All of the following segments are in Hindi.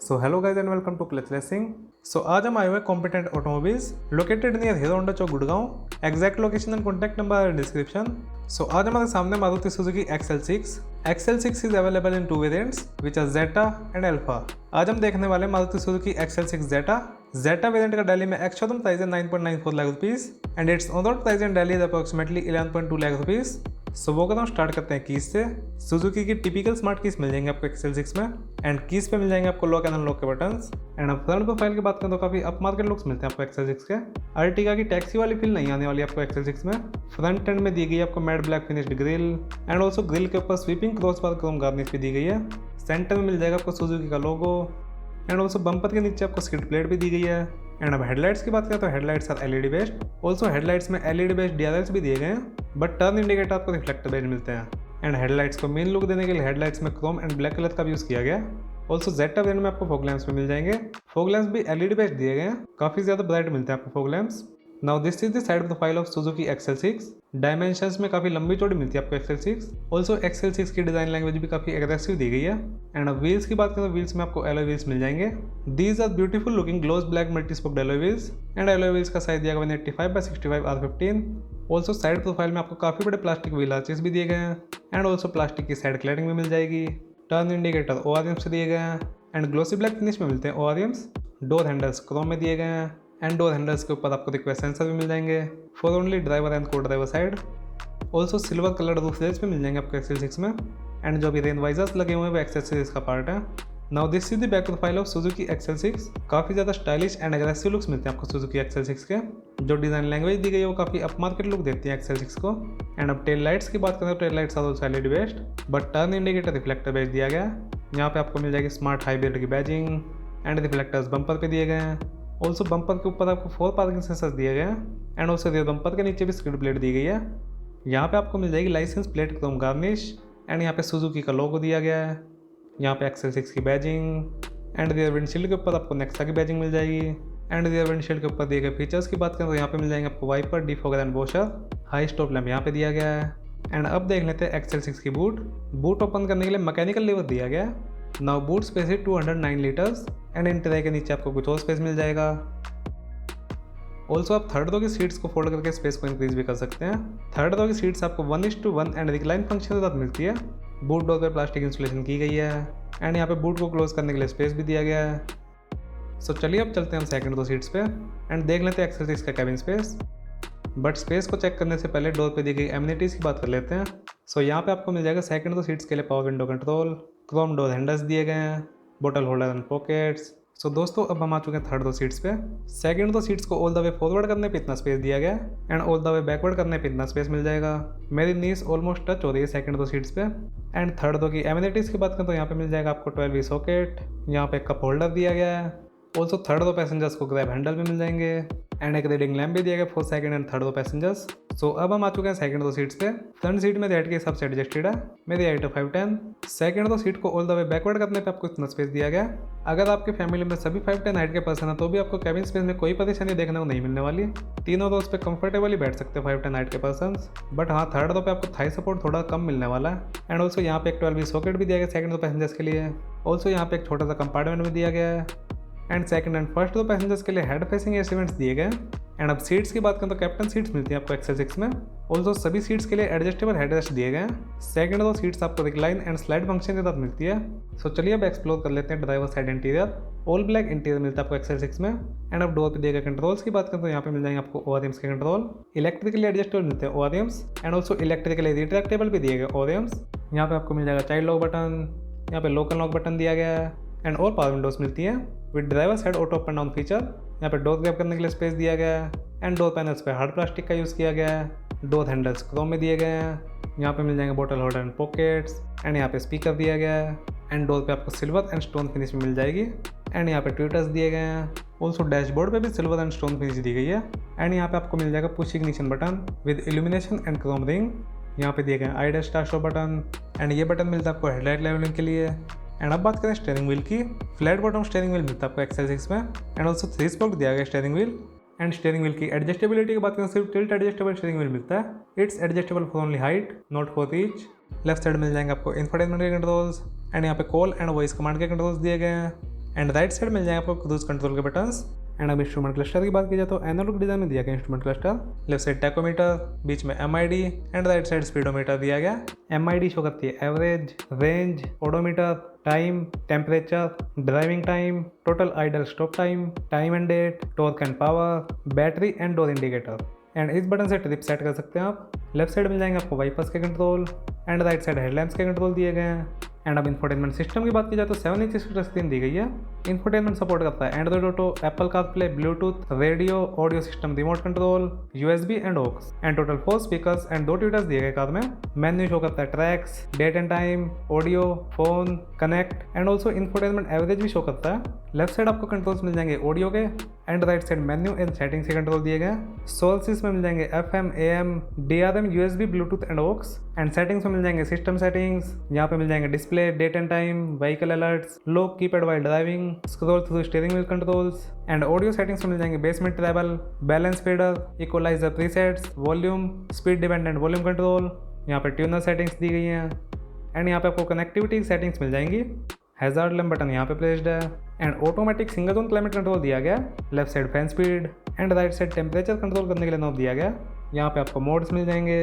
So hello guys and welcome to clutch racing. So आज हम आए हुए competent automobiles located near Hero Honda Chowk Gurgaon. Exact location and contact number description. So आज हमारे सामने Maruti Suzuki XL6। XL6 is available in 2 variants which are Zeta and Alpha. आज हम देखने वाले मारुति सुजुकी XL6 जेटा वेरिएंट का दिल्ली में एक्स शोरूम प्राइस है 9.94 lakh rupees and it's on road price in Delhi is approximately 11.2 lakh rupees. So वो कदम स्टार्ट करते हैं कीज से। सुजुकी की टिपिकल स्मार्ट कीज मिल जाएंगे आपको XL6 में एंड कीज पे मिल जाएंगे आपको लॉक एंड अनलॉक के बटन्स। एंड अब फ्रंट प्रोफाइल की बात करें तो काफी अप मार्केट लुक्स मिलते हैं आपको XL6 के। अर्टिगा की टैक्सी वाली फील नहीं आने वाली आपको XL6 में। फ्रंट एंड में दी गई आपको matte black finished grill and also grill के ऊपर स्वीपिंग क्रॉसबार क्रोम गार्निश भी दी गई है। सेंटर में मिल जाएगा आपको सुजुकी का लोगो एंड ऑल्सो बम्पर के नीचे आपको स्किड प्लेट भी दी गई है। एंड अब हेडलाइट्स की बात करें तो headlights are LED based. Also headlights में LED बेस्ड DRLs भी दिए गए हैं बट टर्न इंडिकेटर आपको रिफ्लेक्टर बेस्ड मिलते हैं। एंड हेडलाइट्स को मेन लुक देने के लिए हेडलाइट्स में क्रोम एंड ब्लैक कलर का भी यूज़ किया गया। ऑल्सो जेटा वेरिएंट में आपको फॉग लैंप्स भी मिल जाएंगे। फॉग लैंप्स भी LED बेस्ड दिए गए हैं, काफ़ी ज़्यादा ब्राइट मिलते हैं आपको fog lamps. Now this is the side profile of Suzuki XL6। Dimensions में काफ़ी लंबी चौड़ी मिलती है आपको XL6। ऑल्सो XL6 की डिज़ाइन लैंग्वेज भी काफ़ी एग्रेसिव दी गई है। एंड अब व्हील्स की बात करें तो व्हील्स में आपको एलॉय व्हील्स मिल जाएंगे। These are beautiful looking gloss black multi spoked alloy wheels and alloy wheels का साइज दिया गया 185/65 R15। ऑल्सो साइड प्रोफाइल में आपको काफ़ी बड़े प्लास्टिक व्हील आर्चेस भी दिए गए हैं एंड ऑल्सो प्लास्टिक की साइड क्लैडिंग भी मिल जाएगी। टर्न इंडिकेटर ORMs से दिए गए हैं एंड ग्लोसी ब्लैक फिनिश में मिलते हैं ORMs। डोर हैंडल्स क्रोम में दिए गए हैं एंड डोर हैंडल्स के ऊपर आपको रिक्वेस्ट सेंसर भी मिल जाएंगे फॉर ओनली ड्राइवर एंड को driver side. Also silver colour roof rails भी मिल जाएंगे आपको XL6 में एंड जो भी रेन वाइजर्स लगे हुए हैं वो एक्सेसरीज का पार्ट है। Now this is the back profile of Suzuki XL6। काफ़ी ज़्यादा स्टाइलिश एंड एग्रेसिव लुक्स मिलते हैं आपको सुजुकी XL6 के। जो डिज़ाइन लैंग्वेज दी गई है वो काफ़ी अप मार्केट लुक देती है XL6 को। एंड अब टेल लाइट्स की बात करें तो tail lights are also LED based but turn indicator reflector based दिया गया है। यहाँ पे आपको मिल जाएगी स्मार्ट हाइब्रिड की बैजिंग एंड रिफ्लेक्टर्स बम्पर पे दिए गए हैं। ऑल्सो बम्पर के ऊपर आपको 4 पार्किंग सेंसर्स दिए गए हैं एंड ऑल्सो रियर बम्पर के नीचे भी स्किड प्लेट दी गई है। यहाँ पे आपको मिल जाएगी licence plate chrome garnish and यहाँ पे सुजुकी का लोगो दिया गया है। यहाँ पे XL6 की बैजिंग एंड रियर विंडशील्ड के ऊपर आपको नेक्सा की बैजिंग मिल जाएगी। एंड रियर विंडशील्ड के ऊपर दिए गए फीचर्स की बात करें तो यहाँ पे मिल जाएंगे आपको wiper, defogger and washer. High stop lamp यहाँ पे दिया गया है। एंड अब देख लेते हैं XL6 की बूट ओपन करने के लिए मैकेनिकल लीवर दिया गया है। नाउ बूट स्पेस है 209 लीटर्स एंड इंटीरियर के नीचे आपको कुछ और स्पेस मिल जाएगा। ऑल्सो आप थर्ड रो की सीट्स को फोल्ड करके स्पेस को इंक्रीज भी कर सकते हैं। थर्ड रो की सीट्स आपको 1:1 एंड रिक्लाइन फंक्शन के साथ मिलती है। बूट डोर पे प्लास्टिक इंसुलेशन की गई है एंड यहाँ पे बूट को क्लोज करने के लिए स्पेस भी दिया गया है। सो चलिए अब चलते हैं हम सेकंड रो सीट्स पे एंड देख लेते हैं XL6 का कैबिन स्पेस। बट स्पेस को चेक करने से पहले डोर पे दी गई एमिनिटीज़ की बात कर लेते हैं। सो यहाँ पे आपको मिल जाएगा सेकंड रो सीट्स के लिए power window control, Chrome door handles दिए गए हैं, बोतल होल्डर एंड पॉकेट्स। सो दोस्तों अब हम आ चुके हैं थर्ड रो सीट्स पे। सेकंड रो सीट्स को ऑल द वे फॉरवर्ड करने पे इतना स्पेस दिया गया and all the way backward करने पे इतना स्पेस मिल जाएगा। मेरी नीज ऑलमोस्ट टच हो रही है सेकंड रो सीट्स पे। एंड थर्ड रो की एमिनिटीज़ की बात करें तो यहाँ पे मिल जाएगा आपको 12V सॉकेट, यहाँ पे कप होल्डर दिया गया है। ऑल्सो थर्ड रो पैसेंजर्स को ग्रैब हैंडल भी मिल जाएंगे एंड एक रीडिंग लैम्प भी दिया गया for second and third row passengers. So अब हम आ चुके हैं सेकंड रो सीट्स पे। फ्रंट सीट मेरी हाइट के हिसाब से एडजस्टेड है, मेरी हाइट है 5'10". सेकंड रो सीट को ऑल द वे बैकवर्ड करने पे आपको इतना स्पेस दिया गया। अगर आपके फैमिली में सभी 5'10" हाइट के पर्सन है तो भी आपको कैबिन स्पेस में कोई परेशानी देखने को नहीं मिलने वाली। तीनों रोज पे कंफर्टेबली बैठ सकते हैं 5'10" हाइट के पर्सन। बट हाँ, थर्ड रो पे आपको थाई सपोर्ट थोड़ा कम मिलने वाला है। एंड ऑल्सो यहाँ पे एक 12V सॉकेट भी दिया गया सेकंड रो पैसेंजर्स के लिए। ऑल्सो यहाँ पे एक छोटा सा कंपार्टमेंट भी दिया गया है and second and first row passengers के लिए हेड फेसिंग एसीमेंट्स दिए गए। एंड अब सीट्स की बात करें तो कैप्टन सीट्स मिलती हैं आपको XL6 में। ऑल्सो सभी सीट्स के लिए एडजस्टेबल हेडरेस्ट दिए गए हैं। सेकंड रो सीट्स आपको रिक्लाइन एंड स्लाइड फंक्शन के साथ मिलती है। सो चलिए अब एक्सप्लोर कर लेते हैं driver side interior. All black interior मिलता है आपको XL6 में। एंड अब डोर पे दिए गए कंट्रोल्स की बात करें तो यहाँ पे मिल जाएंगे आपको ORMs के कंट्रोल। इलेक्ट्रिकली एडजस्टेबल मिलते हैं ORMs and also electrically retractable भी दिए गए ORMs। यहाँ पे आपको मिल जाएगा चाइल्ड लॉक बटन, यहाँ पे लोकल लॉक बटन दिया गया है एंड और पावर विंडोज मिलती हैं with driver side auto up and down feature. यहाँ पे डोर ग्रैब करने के लिए स्पेस दिया गया है एंड डोर पैनल्स पे हार्ड प्लास्टिक का यूज़ किया गया है। डोर हैंडल्स क्रोम में दिए गए हैं। यहाँ पे मिल जाएंगे बोतल होल्डर एंड पॉकेट्स एंड यहाँ पे स्पीकर दिया गया है एंड डोर पे आपको सिल्वर एंड स्टोन फिनिश में मिल जाएगी एंड यहाँ पे ट्विटर्स दिए गए हैं। ऑल्सो डैशबोर्ड पे भी सिल्वर एंड स्टोन फिनिश दी गई है एंड यहाँ पे आपको मिल जाएगा push ignition button with illumination and chrome ring. यहाँ पे दिए गए आइडल स्टार शो बटन एंड ये बटन मिलता है आपको हेडलाइट लेवलिंग के लिए। एंड अब बात करें स्टीयरिंग व्हील की। फ्लैट बॉटम स्टीयरिंग व्हील मिलता है आपको XL6 में एंड ऑल्सो 3 स्पोक दिया गया steering wheel. And steering wheel की एडजस्टेबिलिटी की बात करें सिर्फ टिल्ट एडजस्टेबल स्टीयरिंग व्हील मिलता है। It's adjustable for only height, not for reach. Left side मिल जाएंगे आपको इंफोटेनमेंट के कंट्रोल्स एंड यहाँ पे कॉल एंड वॉइस कमांड के कंट्रोल्स दिए गए हैं। एंड राइट साइड मिल जाएंगे आपको क्रूज कंट्रोल के बटन्स। एंड अब इंस्ट्रूमेंट क्लस्टर की बात की जाए तो एनालॉग डिजाइन में दिया गया instrument cluster, left side tachometer, बीच में MID and right side speedometer दिया गया। MID शो करती है average, range, odometer, time, temperature, driving time, total idle stop time, time and date, torque and power, battery and door indicator. And इस बटन से ट्रिप सेट कर सकते हैं आप। लेफ्ट साइड मिल जाएंगे आपको वाइपर्स के control and right side headlamps के कंट्रोल दिए गए हैं। एंड अब इंफोटेनमेंट सिस्टम की बात की जाए तो 7 इंच की स्क्रीन दी गई है। इंफोटेनमेंट सपोर्ट करता है Android Auto, Apple CarPlay, Bluetooth, radio, audio system, remote control, USB and aux. And total 4 speakers and 2 tweeters दिए गए कार में। मेन्यू शो करता है tracks, date and time, audio, phone, connect and also infotainment average भी शो करता है। लेफ्ट साइड आपको कंट्रोल्स मिल जाएंगे ऑडियो के and right side menu and settings के कंट्रोल दिए गए। सोर्सेस में मिल जाएंगे FM, AM, DRM, USB, Bluetooth and aux. And settings में मिल जाएंगे सिस्टम सेटिंग्स, यहाँ पे मिल जाएंगे display, date and time, vehicle alerts, lock keypad while driving, scroll through steering wheel controls. And audio settings में मिल जाएंगे bass mid treble, balance fader, equaliser presets, volume, speed dependent volume control, यहाँ पे ट्यूनर सेटिंग्स दी गई हैं। एंड यहाँ पे आपको कनेक्टिविटी सेटिंग्स मिल जाएंगी। हैजार्ड लैम्प बटन यहाँ पे प्लेस्ड है and automatic single zone climate control दिया गया। Left side fan speed and right side temperature control करने के लिए नॉब दिया गया। यहाँ पे आपको मोड्स मिल जाएंगे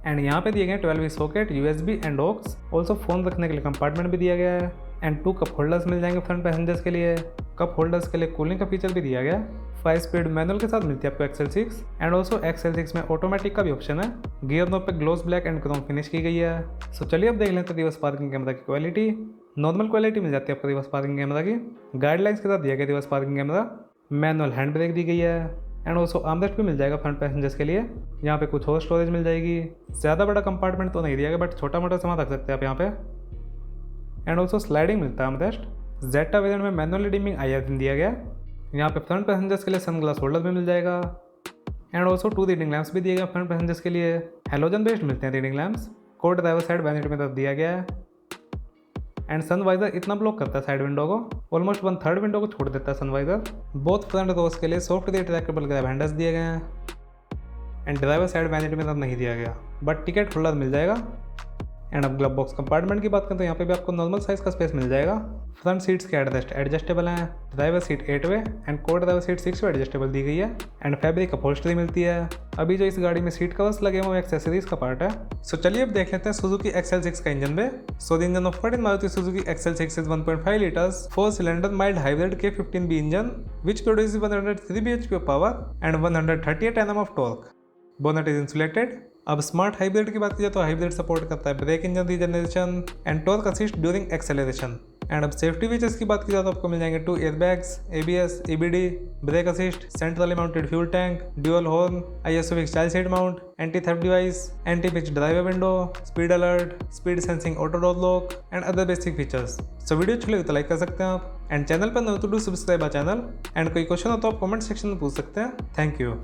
एंड यहाँ पे दिए गए 12V socket, USB and aux. Also phone रखने के लिए कंपार्टमेंट भी दिया गया है एंड 2 कप होल्डर्स मिल जाएंगे फ्रंट पैसेंजर्स के लिए। कप होल्डर्स के लिए कूलिंग का फीचर भी दिया गया। 5 स्पीड मैनुअल के साथ मिलती है आपको XL6 एंड ऑल्सो XL6 में ऑटोमेटिक का भी ऑप्शन है। गियर नॉब पे gloss black and chrome finish की गई है। सो चलिए अब देख लेते हैं रिवर्स पार्किंग कैमरा की क्वालिटी। नॉर्मल क्वालिटी मिल जाती है आपको रिवर्स पार्किंग कैमरा की। गाइडलाइंस के साथ दिया गया reverse parking camera. Manual hand brake दी गई है एंड ऑल्सो आर्मरेस्ट भी मिल जाएगा फ्रंट पैसेंजर्स के लिए। यहाँ पे कुछ और स्टोरेज मिल जाएगी। ज़्यादा बड़ा कंपार्टमेंट तो नहीं दिया गया बट छोटा मोटा सामान रख सकते हैं आप यहाँ पे। एंड ऑल्सो स्लाइडिंग मिलता है आर्मरेस्ट। जेटा वेरिएंट में मैनुअली डिमिंग IR पिन दिया गया। यहाँ पे फ्रंट पैसेंजर्स के लिए सनग्लास होल्डर भी मिल जाएगा एंड ऑल्सो 2 रीडिंग लैंप्स भी दिए गए फ्रंट पैसेंजर्स के लिए। हेलोजन बेस्ड मिलते हैं reading lamps. Code driver side vanity में तरफ दिया गया है एंड सनवाइजर इतना ब्लॉक करता है साइड विंडो को, ऑलमोस्ट 1/3 विंडो को छोड़ देता है सनवाइजर। बोथ फ्रंट रोज के लिए सॉफ्ट रिट्रैक्टेबल ग्रैब हैंडल्स दिए गए हैं एंड ड्राइवर साइड वैनिटी में तरफ नहीं दिया गया बट टिकट होल्डर मिल जाएगा। एंड अब ग्लव बॉक्स कंपार्टमेंट की बात करें तो यहाँ पे भी आपको नॉर्मल साइज का स्पेस मिल जाएगा। फ्रंट सीट्स के हेडरेस्ट एडजस्टेबल हैं। ड्राइवर सीट 8 वे एंड को ड्राइवर सीट 6 वे एडजस्टेबल दी गई है एंड फैब्रिक अपहोल्स्ट्री मिलती है। अभी जो इस गाड़ी में सीट कवर्स लगे हैं वो एक्सेसरीज का पार्ट है। सो चलिए अब देख लेते हैं सुजुकी XL6 का इंजन पे। So the engine offered in Maruti Suzuki XL6 is 1.5 liters 4-cylinder mild hybrid K15B engine which produces 103 bhp of power and 138 Nm of torque. Bonnet is insulated. अब स्मार्ट हाइब्रिड की बात की जाए तो हाइब्रिड सपोर्ट करता है brake engine regeneration and torque assist during acceleration. And अब सेफ्टी फीचर्स की बात की जाए तो आपको मिल जाएंगे 2 airbags, ABS, EBD, brake assist, centrally mounted fuel tank, dual horn, ISOFIX child side mount, anti theft device, anti pinch driver window, speed alert, speed sensing auto door lock and other basic features. So video अच्छी लगी तो लाइक कर सकते हैं आप एंड चैनल पर नए तो do subscribe our channel and कोई क्वेश्चन हो तो आप कमेंट सेक्शन में पूछ सकते हैं। Thank you.